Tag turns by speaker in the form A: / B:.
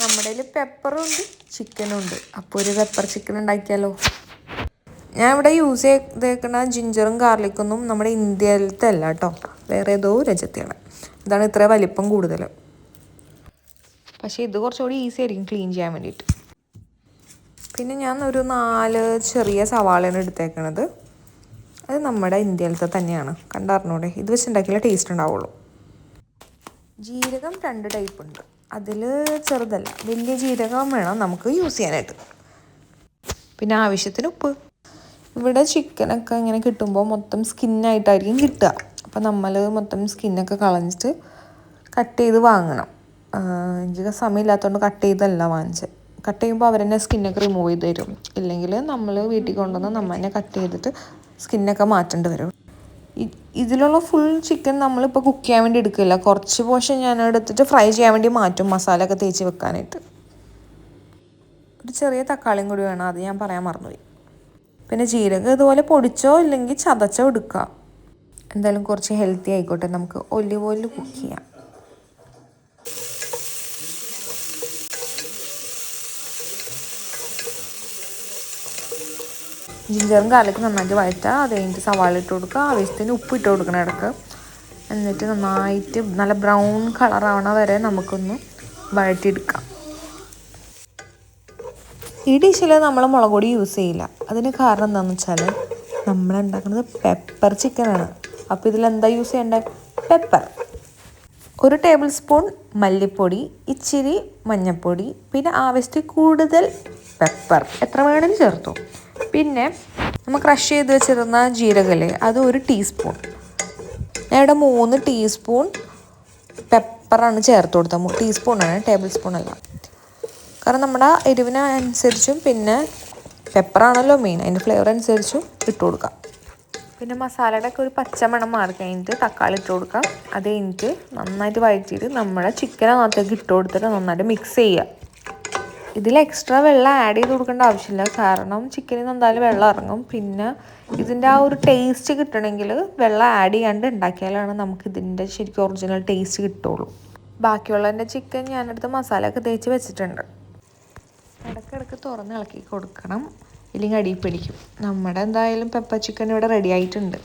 A: നമ്മുടെ കയ്യിൽ പെപ്പറും ഉണ്ട് ചിക്കനും ഉണ്ട്. അപ്പോൾ ഒരു പെപ്പർ ചിക്കൻ ഉണ്ടാക്കിയാലോ? ഞാൻ ഇവിടെ യൂസ് ചെയ്തേക്കുന്ന ജിഞ്ചറും ഗാർലിക്കൊന്നും നമ്മുടെ ഇന്ത്യയിലത്തെ അല്ല കേട്ടോ, വേറെ ഏതോ രാജ്യത്തെയാണ്. ഇതാണ് ഇത്ര വലിപ്പം കൂടുതൽ. പക്ഷേ ഇത് കുറച്ചുകൂടി ഈസി ആയിരിക്കും ക്ലീൻ ചെയ്യാൻ വേണ്ടിയിട്ട്. പിന്നെ ഞാൻ ഒരു 4 ചെറിയ സവാളയാണ് എടുത്തേക്കണത്. അത് നമ്മുടെ ഇന്ത്യയിലത്തെ തന്നെയാണ്, കണ്ടറിഞ്ഞൂടെ? ഇത് വെച്ചുണ്ടാക്കിയാലേ ടേസ്റ്റ് ഉണ്ടാവുള്ളൂ. ജീരകം 2 ടൈപ്പ് ഉണ്ട്. അതിൽ ചെറുതല്ല, വലിയ ജീരകം വേണം നമുക്ക് യൂസ് ചെയ്യാനായിട്ട്. പിന്നെ ആവശ്യത്തിന് ഉപ്പ്. ഇവിടെ ചിക്കനൊക്കെ ഇങ്ങനെ കിട്ടുമ്പോൾ മൊത്തം സ്കിന്നായിട്ടായിരിക്കും കിട്ടുക. അപ്പോൾ നമ്മൾ മൊത്തം സ്കിന്നൊക്കെ കളഞ്ഞിട്ട് കട്ട് ചെയ്ത് വാങ്ങണം. എനിക്ക് സമയമില്ലാത്തതുകൊണ്ട് കട്ട് ചെയ്തല്ല വാങ്ങിച്ചത്. കട്ട് ചെയ്യുമ്പോൾ അവർ തന്നെ സ്കിന്നൊക്കെ റിമൂവ് ചെയ്ത് തരും. ഇല്ലെങ്കിൽ നമ്മൾ വീട്ടിൽ കൊണ്ടുവന്ന് നമ്മൾ തന്നെ കട്ട് ചെയ്തിട്ട് സ്കിന്നൊക്കെ മാറ്റേണ്ടി വരും. ഇതിലുള്ള ഫുൾ ചിക്കൻ നമ്മളിപ്പോൾ കുക്ക് ചെയ്യാൻ വേണ്ടി എടുക്കില്ല. കുറച്ച് പോർഷൻ ഞാൻ എടുത്തിട്ട് ഫ്രൈ ചെയ്യാൻ വേണ്ടി മാറ്റും, മസാല ഒക്കെ തേച്ച് വെക്കാനായിട്ട്. ഒരു ചെറിയ തക്കാളിയും കൂടി വേണം, അത് ഞാൻ പറയാൻ മറന്നുപോയി. പിന്നെ ജീരകം ഇതുപോലെ പൊടിച്ചോ ഇല്ലെങ്കിൽ ചതച്ചോ എടുക്കുക. എന്തായാലും കുറച്ച് ഹെൽത്തി ആയിക്കോട്ടെ, നമുക്ക് ഒലിവ് ഓയിൽ കുക്ക് ചെയ്യാം. ജിഞ്ചറും ഗാർലിക്കും നന്നായിട്ട് വഴറ്റുക. അത് കഴിഞ്ഞിട്ട് സവാള ഇട്ട് കൊടുക്കുക, ആവശ്യത്തിന് ഉപ്പ് ഇട്ട് കൊടുക്കണം ഇടയ്ക്ക്. എന്നിട്ട് നന്നായിട്ട് നല്ല ബ്രൗൺ കളറാവണ വരെ നമുക്കൊന്ന് വഴറ്റിയെടുക്കാം. ഈ ഡിഷിൽ നമ്മൾ മുളക് പൊടി യൂസ് ചെയ്യില്ല. അതിന് കാരണം എന്താണെന്ന് വെച്ചാൽ നമ്മൾ ഉണ്ടാക്കുന്നത് പെപ്പർ ചിക്കനാണ്. അപ്പോൾ ഇതിലെന്താ യൂസ് ചെയ്യേണ്ടത്? പെപ്പർ. 1 ടേബിൾ സ്പൂൺ മല്ലിപ്പൊടി, ഇച്ചിരി മഞ്ഞൾപ്പൊടി, പിന്നെ ആവശ്യത്തിൽ കൂടുതൽ പെപ്പർ, എത്ര വേണമെങ്കിലും ചേർത്തു. പിന്നെ നമ്മൾ ക്രഷ് ചെയ്ത് വെച്ചിരുന്ന ജീരകല്ലേ, അത് 1 ടീസ്പൂൺ. ഞാൻ ഇവിടെ 3 ടീസ്പൂൺ പെപ്പറാണ് ചേർത്ത് കൊടുത്തത്. ടീസ്പൂണാണ്, ടേബിൾ സ്പൂൺ അല്ല. കാരണം നമ്മുടെ എരിവിനനുസരിച്ചും പിന്നെ പെപ്പറാണല്ലോ മെയിൻ, അതിൻ്റെ ഫ്ലേവർ അനുസരിച്ചും ഇട്ട് കൊടുക്കാം. പിന്നെ മസാലയുടെ ഒക്കെ ഒരു പച്ചമണം മാറി കഴിഞ്ഞിട്ട് തക്കാളി ഇട്ട് കൊടുക്കാം. അത് കഴിഞ്ഞിട്ട് നന്നായിട്ട് വഴറ്റിയിട്ട് നമ്മുടെ ചിക്കനകത്തേക്ക് ഇട്ട് കൊടുത്തിട്ട് നന്നായിട്ട് മിക്സ് ചെയ്യുക. ഇതിൽ എക്സ്ട്രാ വെള്ളം ആഡ് ചെയ്ത് കൊടുക്കേണ്ട ആവശ്യമില്ല, കാരണം ചിക്കനിൽ നിന്ന് എന്തായാലും വെള്ളം ഇറങ്ങും. പിന്നെ ഇതിൻ്റെ ആ ഒരു ടേസ്റ്റ് കിട്ടണമെങ്കിൽ വെള്ളം ആഡ് ചെയ്യാണ്ട് ഉണ്ടാക്കിയാലാണ് നമുക്ക് ഇതിൻ്റെ ശരിക്കും ഒറിജിനൽ ടേസ്റ്റ് കിട്ടുള്ളൂ. ബാക്കിയുള്ളതിൻ്റെ ചിക്കൻ ഞാനെടുത്ത് മസാലയൊക്കെ തേച്ച് വെച്ചിട്ടുണ്ട്. ഇടയ്ക്കിടയ്ക്ക് തുറന്ന് ഇളക്കി കൊടുക്കണം, ഇല്ലെങ്കിൽ അടിയിൽ പിടിക്കും. നമ്മുടെ എന്തായാലും പെപ്പർ ചിക്കൻ ഇവിടെ റെഡി ആയിട്ടുണ്ട്.